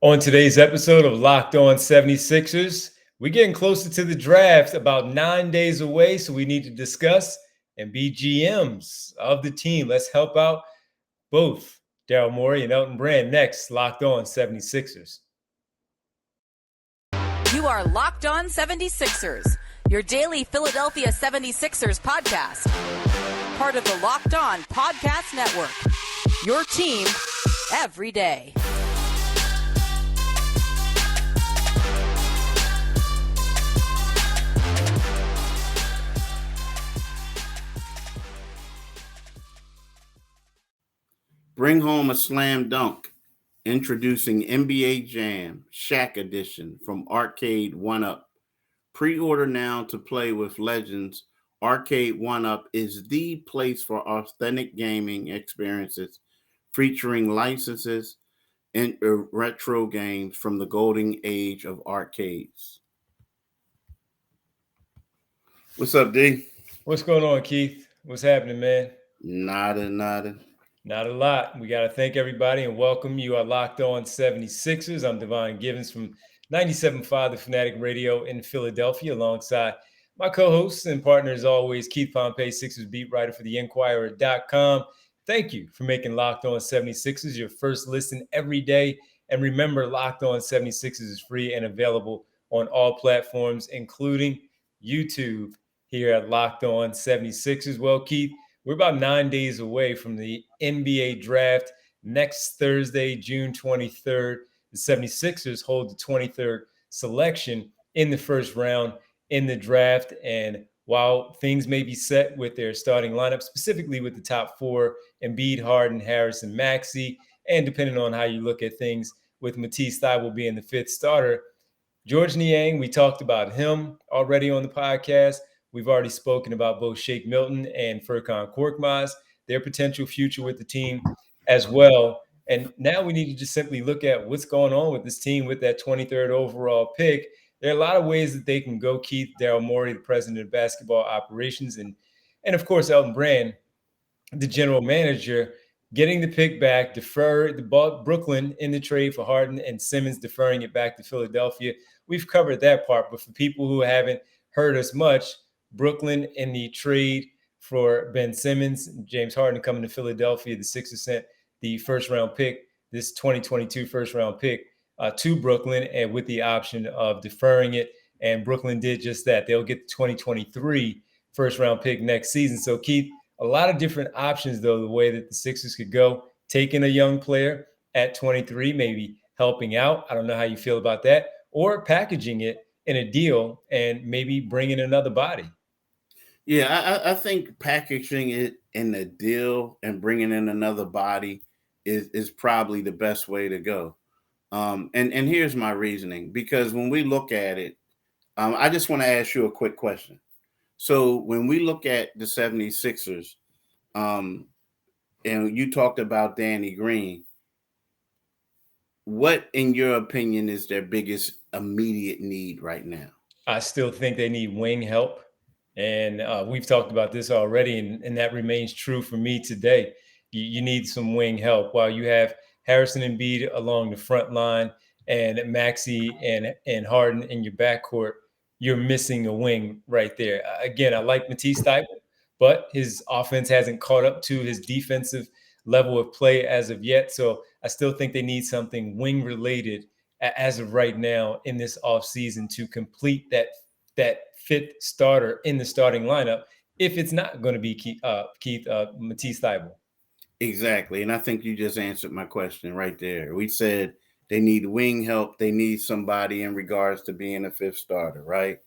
On today's episode of Locked On 76ers, we're getting closer to the draft, about 9 days away, so we need to discuss and be GMs of the team. Let's help out both Daryl Morey and Elton Brand next, Locked On 76ers. You are Locked On 76ers, your daily Philadelphia 76ers podcast. Part of the Locked On Podcast Network, your team every day. Bring home a slam dunk. Introducing NBA Jam Shaq Edition from Arcade 1UP. Pre-order now to play with legends. Arcade 1UP is the place for authentic gaming experiences featuring licenses and retro games from the golden age of arcades. What's up, D? What's going on, Keith? What's happening, man? Nada. Not a lot. We got to thank everybody and welcome you. Are Locked On 76ers. I'm Devon Givens from 97.5 The Fanatic Radio in Philadelphia, alongside my co-hosts and partner, as always, Keith Pompey, Sixers beat writer for TheInquirer.com. Thank you for making Locked On 76ers your first listen every day. And remember, Locked On 76ers is free and available on all platforms, including YouTube here at Locked On 76ers. Well, Keith, we're about 9 days away from the NBA draft. Next Thursday, June 23rd, the 76ers hold the 23rd selection in the first round in the draft. And while things may be set with their starting lineup, specifically with the top four, Embiid, Harden, Harris, and Maxey, and depending on how you look at things with Matisse Thybulle being the fifth starter, George Niang, we talked about him already on the podcast. We've already spoken about both Shake Milton and Furkan Korkmaz, their potential future with the team as well. And now we need to just simply look at what's going on with this team with that 23rd overall pick. There are a lot of ways that they can go. Keith, Daryl Morey, the president of basketball operations, and of course, Elton Brand, the general manager, getting the pick back, defer the Brooklyn in the trade for Harden and Simmons, deferring it back to Philadelphia. We've covered that part, but for people who haven't heard us much, Brooklyn in the trade for Ben Simmons, James Harden coming to Philadelphia, the Sixers sent the first-round pick, this 2022 first-round pick, to Brooklyn, and with the option of deferring it. And Brooklyn did just that. They'll get the 2023 first-round pick next season. So, Keith, a lot of different options, though, the way that the Sixers could go, taking a young player at 23, maybe helping out. I don't know how you feel about that, or packaging it in a deal and maybe bringing another body. Yeah, I think packaging it in a deal and bringing in another body is probably the best way to go. And here's my reasoning, because when we look at it, I just want to ask you a quick question. So when we look at the 76ers, and you talked about Danny Green, what, in your opinion, is their biggest immediate need right now? I still think they need wing help. And we've talked about this already, and that remains true for me today. You need some wing help. While you have Harrison and Embiid along the front line and Maxey and Harden in your backcourt, you're missing a wing right there. Again, I like Matisse Thybulle, but his offense hasn't caught up to his defensive level of play as of yet. So I still think they need something wing related as of right now in this offseason to complete that fifth starter in the starting lineup, if it's not going to be Matisse Thybulle. Exactly. And I think you just answered my question right there. We said they need wing help. They need somebody in regards to being a fifth starter, right?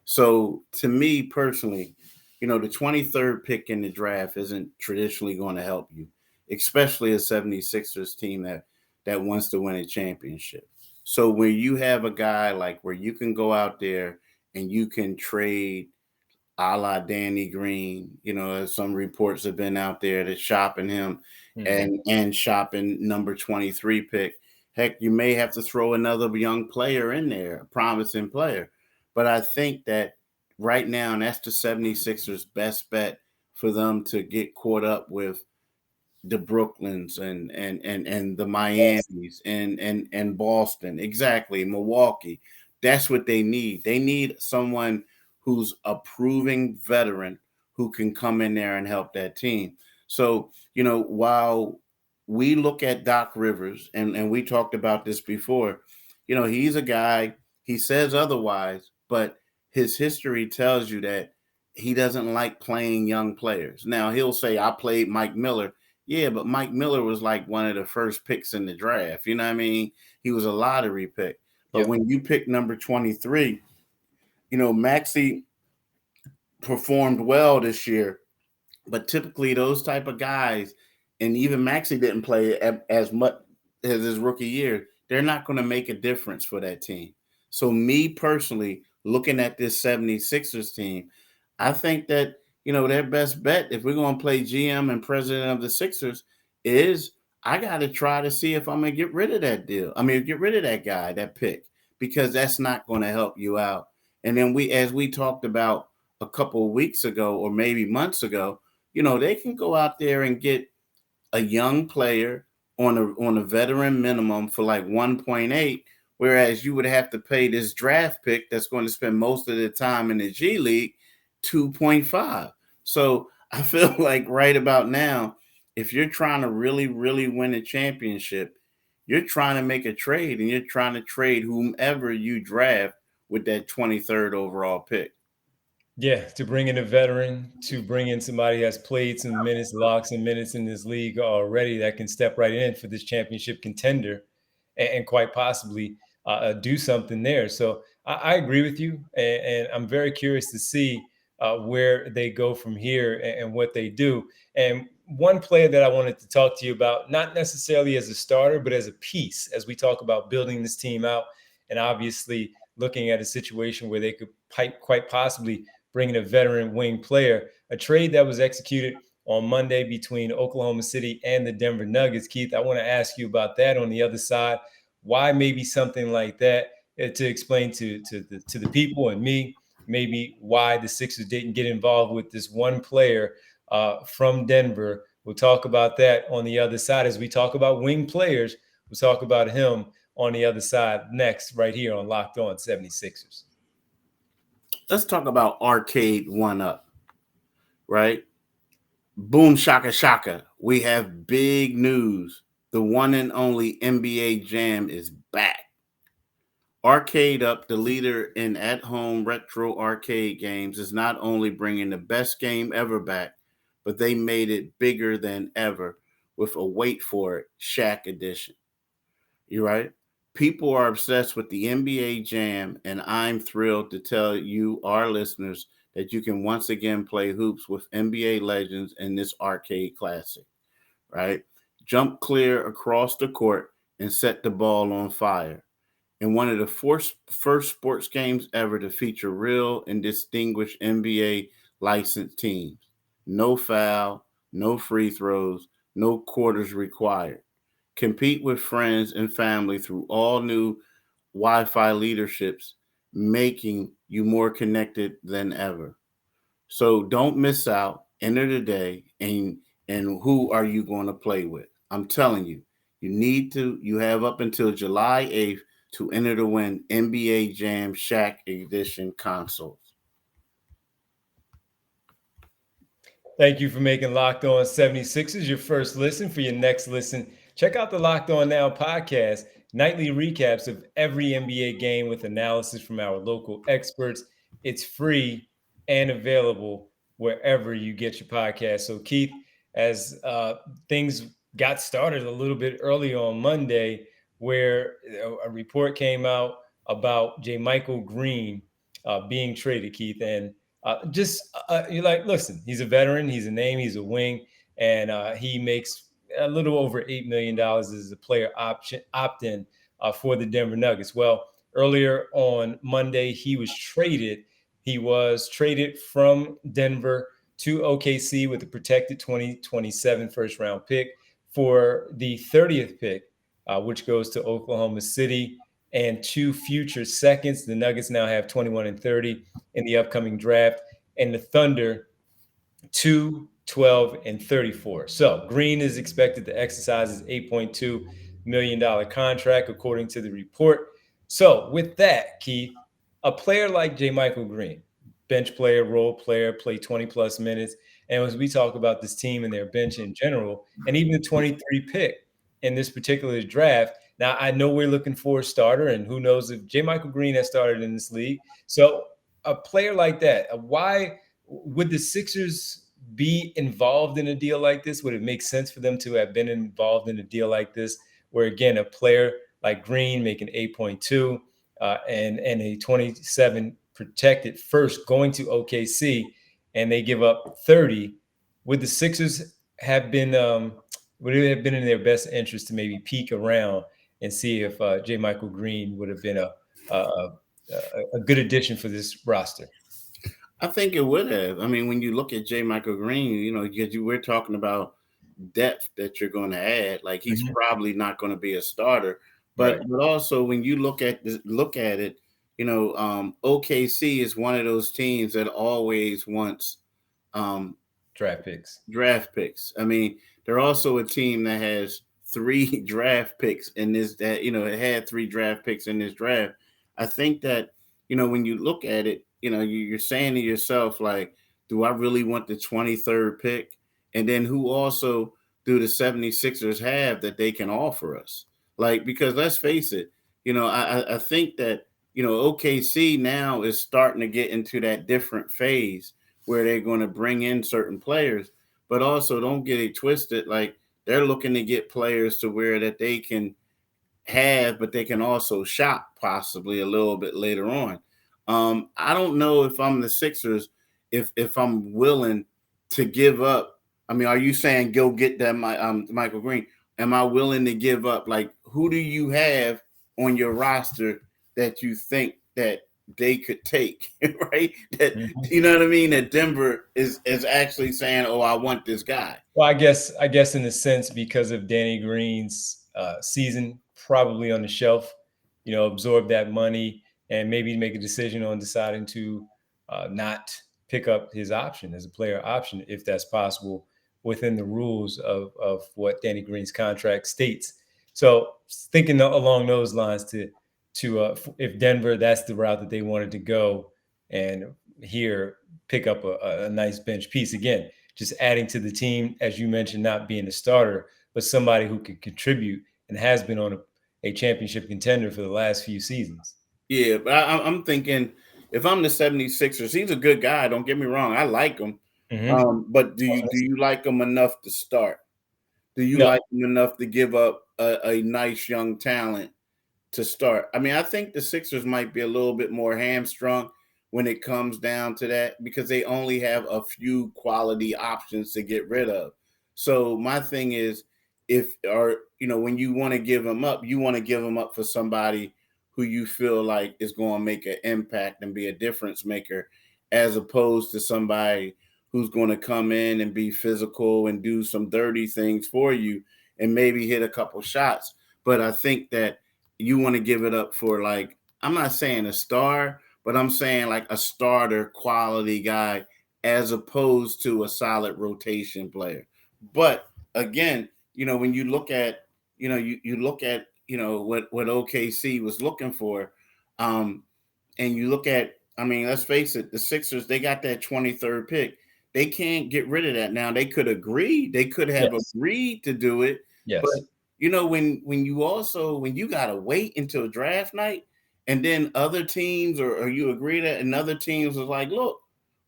So to me personally, the 23rd pick in the draft isn't traditionally going to help you, especially a 76ers team that wants to win a championship. So when you have a guy like where you can go out there and you can trade a la Danny Green, as some reports have been out there that shopping him and shopping number 23 pick. Heck, you may have to throw another young player in there, a promising player. But I think that right now, and that's the 76ers' best bet for them to get caught up with the Brooklyns and the Miamis and Boston, exactly, Milwaukee. That's what they need. They need someone who's a proving veteran who can come in there and help that team. So, while we look at Doc Rivers, and we talked about this before, he's a guy, he says otherwise, but his history tells you that he doesn't like playing young players. Now, he'll say, I played Mike Miller. Yeah, but Mike Miller was like one of the first picks in the draft. You know what I mean? He was a lottery pick. But Yep. when you pick number 23, Maxey performed well this year, but typically those type of guys, and even Maxey didn't play as much as his rookie year, they're not going to make a difference for that team. So me personally, looking at this 76ers team, I think that, their best bet, if we're going to play GM and president of the Sixers, is I got to try to see if I'm going to get rid of that deal. I mean, get rid of that guy, that pick, because that's not going to help you out. And then as we talked about a couple of weeks ago, or maybe months ago, they can go out there and get a young player on a veteran minimum for like 1.8, whereas you would have to pay this draft pick that's going to spend most of the time in the G League 2.5. So I feel like right about now, if you're trying to really, really win a championship, you're trying to make a trade, and you're trying to trade whomever you draft with that 23rd overall pick. Yeah, to bring in a veteran, to bring in somebody that's played some minutes, locks and minutes in this league already that can step right in for this championship contender and quite possibly do something there. So I agree with you. And I'm very curious to see where they go from here and what they do. And one player that I wanted to talk to you about, not necessarily as a starter, but as a piece, as we talk about building this team out and obviously looking at a situation where they could quite possibly bringing a veteran wing player, a trade that was executed on Monday between Oklahoma City and the Denver Nuggets. Keith, I want to ask you about that on the other side. Why maybe something like that, to explain to the people and me, maybe why the Sixers didn't get involved with this one player from Denver. We'll talk about that on the other side. As we talk about wing players, we'll talk about him on the other side next, right here on Locked On 76ers. Let's talk about Arcade One Up, right? Boom shaka shaka. We have big news. The one and only NBA Jam is back. Arcade Up, the leader in at-home retro arcade games, is not only bringing the best game ever back, but they made it bigger than ever with a wait for it, Shaq edition. You right? People are obsessed with the NBA Jam, and I'm thrilled to tell you, our listeners, that you can once again play hoops with NBA legends in this arcade classic, right? Jump clear across the court and set the ball on fire. In one of the first sports games ever to feature real and distinguished NBA licensed teams. No foul, no free throws, no quarters required. Compete with friends and family through all new Wi Fi leaderships, making you more connected than ever. So don't miss out. Enter today, and who are you going to play with? I'm telling you, you have up until July 8th to enter to win NBA Jam Shack Edition consoles. Thank you for making Locked On 76ers your first listen. For your next listen, check out the Locked On Now podcast, nightly recaps of every NBA game with analysis from our local experts. It's free and available wherever you get your podcast. So, Keith, as things got started a little bit early on Monday, where a report came out about J. Michael Green being traded, Keith, and you're like, listen, he's a veteran, he's a name, he's a wing, and he makes a little over $8 million as a player opt-in for the Denver Nuggets. Well, earlier on Monday, he was traded. He was traded from Denver to OKC with a protected 2027 first round pick for the 30th pick, which goes to Oklahoma City, and 2 future seconds. The Nuggets now have 21 and 30 in the upcoming draft, and the Thunder 2 12, and 34. So Green is expected to exercise his $8.2 million contract, according to the report. So with that, Keith, a player like J. Michael Green, bench player, role player, play 20 plus minutes. And as we talk about this team and their bench in general, and even the 23 pick in this particular draft, now I know we're looking for a starter, and who knows if J. Michael Green has started in this league. So a player like that, why would the Sixers be involved in a deal like this? Would it make sense for them to have been involved in a deal like this, where again a player like Green making 8.2 and a 27 protected first going to OKC, and they give up 30? Would the Sixers have been would it have been in their best interest to maybe peek around and see if J. Michael Green would have been a, a good addition for this roster? I think it would have. I mean, when you look at J. Michael Green, we're talking about depth that you're going to add. Like he's probably not going to be a starter, but Right. but also when you look at it, OKC is one of those teams that always wants um, Draft picks. draft picks. I mean, they're also a team that has three draft picks in this. That it had three draft picks in this draft. I think that when you look at it, you're saying to yourself like, do I really want the 23rd pick? And then who also do the 76ers have that they can offer us? Like, because let's face it, I think that OKC now is starting to get into that different phase where they're going to bring in certain players, but also don't get it twisted. Like they're looking to get players to where that they can have, but they can also shop possibly a little bit later on. I don't know if I'm the Sixers, if I'm willing to give up. I mean, are you saying go get that Michael Green? Am I willing to give up? Like, who do you have on your roster that you think that they could take, right? That you know what I mean? That Denver is actually saying, "Oh, I want this guy." Well, I guess in a sense because of Danny Green's season, probably on the shelf, absorb that money and maybe make a decision on deciding to not pick up his option as a player option, if that's possible within the rules of what Danny Green's contract states. So thinking along those lines to if Denver, that's the route that they wanted to go, and here pick up a nice bench piece again, just adding to the team, as you mentioned, not being a starter, but somebody who can contribute and has been on a championship contender for the last few seasons. Yeah, but I'm thinking if I'm the 76ers, he's a good guy. Don't get me wrong, I like him. Mm-hmm. But do you like him enough to start? Do you No. like him enough to give up a nice young talent to start? I mean, I think the Sixers might be a little bit more hamstrung when it comes down to that because they only have a few quality options to get rid of. So my thing is, when you want to give them up, you want to give them up for somebody who you feel like is going to make an impact and be a difference maker, as opposed to somebody who's going to come in and be physical and do some dirty things for you and maybe hit a couple shots. But I think that you want to give it up for, like, I'm not saying a star, but I'm saying like a starter quality guy as opposed to a solid rotation player. But again, when you look at, you look at, what OKC was looking for, and you look at, I mean, let's face it, the Sixers, they got that 23rd pick. They can't get rid of that now. They could have Yes. agreed to do it, but Yes. when you gotta wait until draft night, and then other teams or you agree that, and other teams was like, look,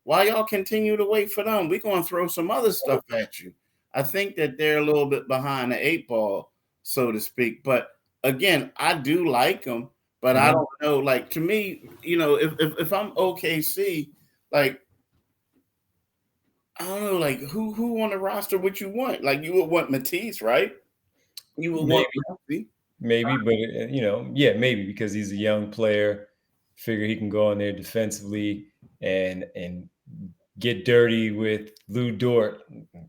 why y'all continue to wait for them? We're gonna throw some other stuff at you. I think that they're a little bit behind the eight ball, so to speak. But again, I do like them, but I Mm-hmm. don't know. Like to me, if I'm OKC, like I don't know, like who on the roster would you want? Like you would want Matisse, right? You would want Maybe, Maxey. maybe, but yeah, maybe because he's a young player. Figure he can go in there defensively and get dirty with Lou Dort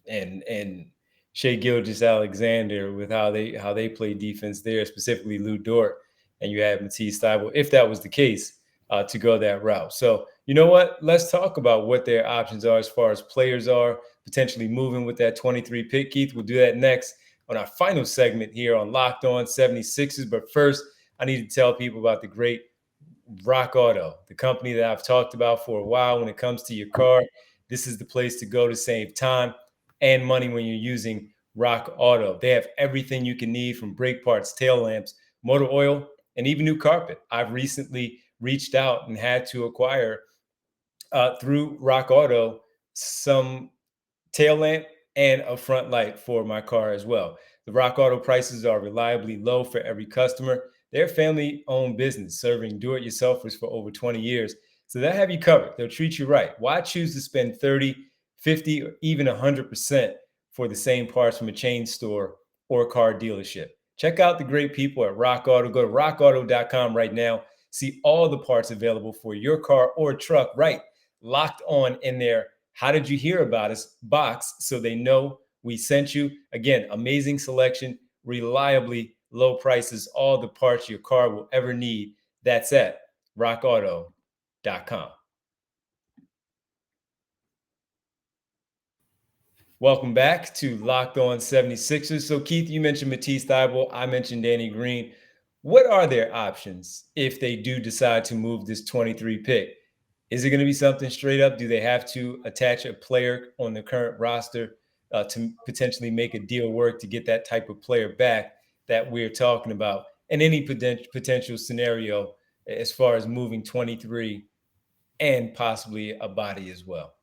and Shea Gilgeous Alexander with how they play defense there, specifically Lou Dort, and you have Matisse Thybulle, if that was the case, to go that route. So you know what? Let's talk about what their options are as far as players are potentially moving with that 23 pick. Keith, we'll do that next on our final segment here on Locked On 76ers. But first, I need to tell people about the great Rock Auto, the company that I've talked about for a while when it comes to your car. This is the place to go to save time and money when you're using Rock Auto. They have everything you can need from brake parts, tail lamps, motor oil, and even new carpet. I've recently reached out and had to acquire through Rock Auto some tail lamp and a front light for my car as well. The Rock Auto prices are reliably low for every customer. They're a family-owned business serving do-it-yourselfers for over 20 years. So they'll have you covered. They'll treat you right. Why choose to spend 30, 50, or even 100% for the same parts from a chain store or a car dealership? Check out the great people at Rock Auto. Go to rockauto.com right now. See all the parts available for your car or truck right locked on in there. How did you hear about us box so they know we sent you? Again, amazing selection, reliably low prices, all the parts your car will ever need. That's at rockauto.com. Welcome back to Locked On 76ers. So, Keith, you mentioned Matisse Thybulle. I mentioned Danny Green. What are their options if they do decide to move this 23 pick? Is it going to be something straight up? Do they have to attach a player on the current roster to potentially make a deal work to get that type of player back that we're talking about? And any potential scenario as far as moving 23 and possibly a body as well?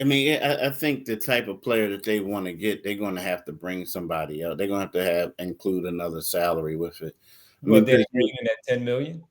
I mean, I think the type of player that they want to get, they're going to have to bring somebody else. They're going to have include another salary with it. I Well, mean, Danny because Green in that 10 million.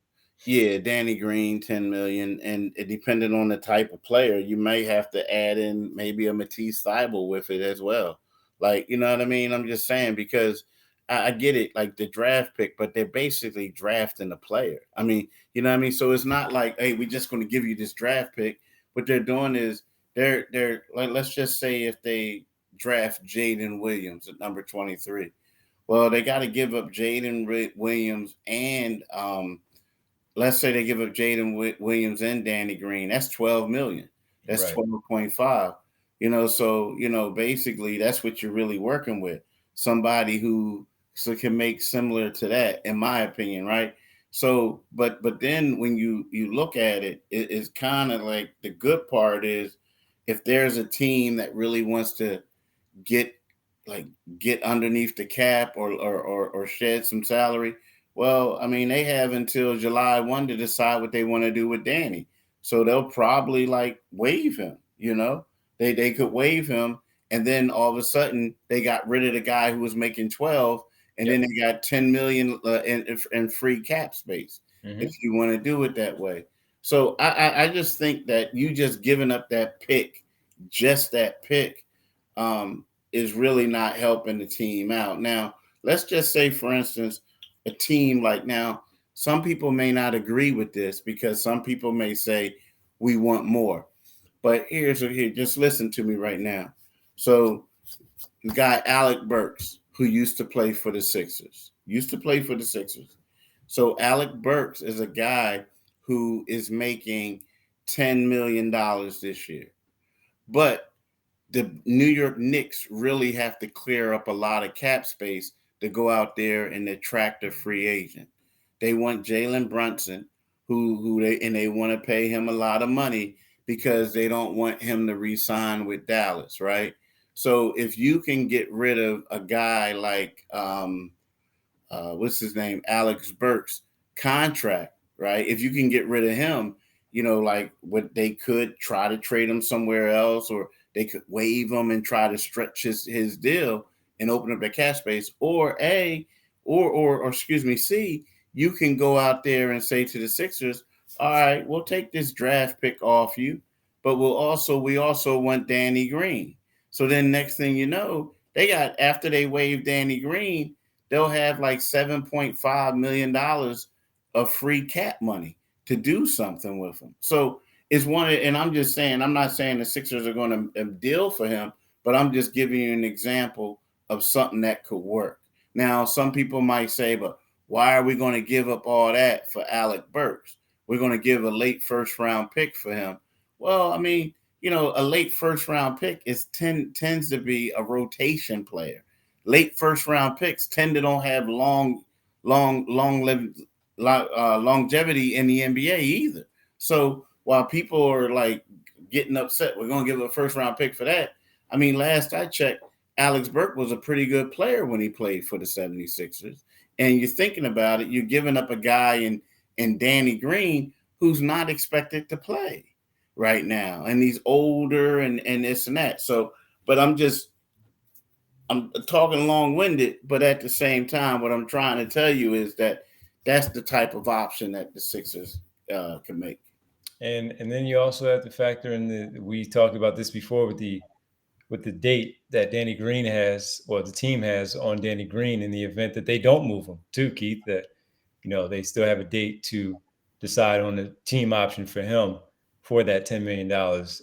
yeah, Danny Green, 10 million. And depending on the type of player, you may have to add in maybe a Matisse Thybulle with it as well. Like, you know what I mean? I'm just saying because I get it, like the draft pick, but they're basically drafting a player. I mean, you know what I mean? So it's not like, hey, we're just going to give you this draft pick. What they're doing is they're like, let's just say if they draft Jaden Williams at number 23. Well, they got to give up Jaden Williams and let's say they give up Jaden Williams and Danny Green. That's 12 million. That's Right. 12.5. So basically that's what you're really working with. Somebody who can make similar to that, in my opinion, right? So, but then when you look at it, it's kind of like the good part is if there's a team that really wants to get like get underneath the cap or shed some salary. Well, I mean, they have until July 1 to decide what they want to do with Danny. So they'll probably like waive him. They could waive him, and then all of a sudden they got rid of the guy who was making 12, and Yep. then they got 10 million in free cap space if Mm-hmm. you want to do it that way. So I just think that you just giving up that pick, just that pick, is really not helping the team out. Now, let's just say, for instance, a team like now, some people may not agree with this because some people may say we want more. But here, just listen to me right now. So, the guy Alec Burks, who used to play for the Sixers, So Alec Burks is a guy who is making $10 million this year. But the New York Knicks really have to clear up a lot of cap space to go out there and attract a free agent. They want Jalen Brunson, they want to pay him a lot of money because they don't want him to re-sign with Dallas, right? So if you can get rid of a guy like what's his name, Alex Burks contract, right? If you can get rid of him, like what they could try to trade him somewhere else, or they could waive him and try to stretch his deal and open up the cap space, or excuse me, C, you can go out there and say to the Sixers, all right, we'll take this draft pick off you, but we also want Danny Green. So then next thing you know, after they waive Danny Green, they'll have like $7.5 million of free cap money to do something with him. So it's and I'm just saying, I'm not saying the Sixers are going to deal for him, but I'm just giving you an example of something that could work. Now, some people might say, but why are we going to give up all that for Alec Burks? we're going to give a late first round pick for him. Well, I mean, a late first round pick tends to be a rotation player. Late first round picks tend to don't have longevity in the NBA either. So while people are like getting upset, we're going to give a first round pick for that. I mean, last I checked, Alex Burke was a pretty good player when he played for the 76ers. And you're thinking about it, you're giving up a guy in Danny Green who's not expected to play right now. And he's older and this and that. So, but I'm talking long-winded, but at the same time, what I'm trying to tell you is that that's the type of option that the Sixers can make. And then you also have to factor in we talked about this before with the date that Danny Green has, or the team has on Danny Green in the event that they don't move him too, Keith, that, they still have a date to decide on the team option for him for that $10 million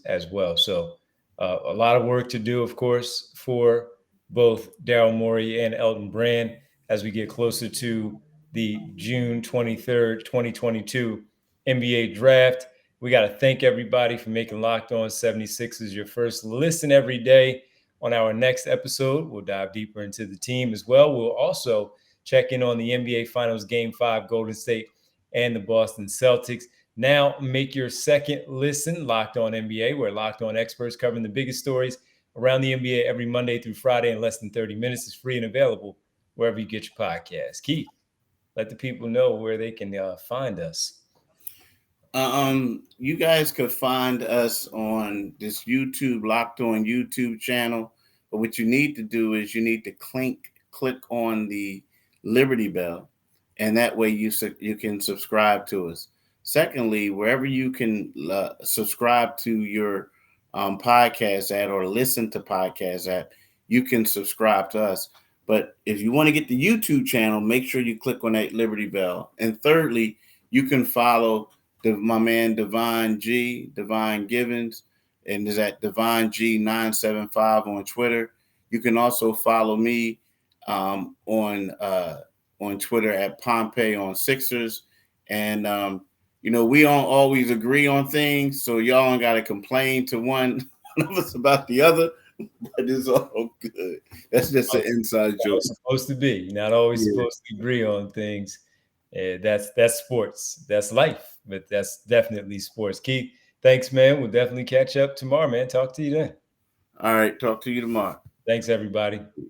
as well. So a lot of work to do, of course, for both Daryl Morey and Elton Brand as we get closer to the June 23rd, 2022 NBA draft. We got to thank everybody for making Locked On 76ers your first listen every day. On our next episode, we'll dive deeper into the team as well. We'll also check in on the NBA Finals Game 5, Golden State and the Boston Celtics. Now make your second listen Locked On NBA, where Locked On experts covering the biggest stories around the NBA every Monday through Friday in less than 30 minutes. Is free and available wherever you get your podcast. Keith, let the people know where they can find us. You guys could find us on this YouTube Locked On YouTube channel. But what you need to do is you need to click on the Liberty Bell, and that way you can subscribe to us. Secondly, wherever you can subscribe to your podcast at or listen to podcast at, you can subscribe to us. But if you want to get the YouTube channel, make sure you click on that Liberty Bell. And thirdly, you can follow my man Divine Givens, and is at Divine G975 on Twitter. You can also follow me on Twitter at Pompey on Sixers. And we don't always agree on things, so y'all don't got to complain to one of us about the other. But it's all good. That's just an inside joke. It's supposed to be. You're not always supposed to agree on things. That's sports. That's life. But that's definitely sports. Keith, thanks, man. We'll definitely catch up tomorrow, man. Talk to you then. All right. Talk to you tomorrow. Thanks, everybody. Peace.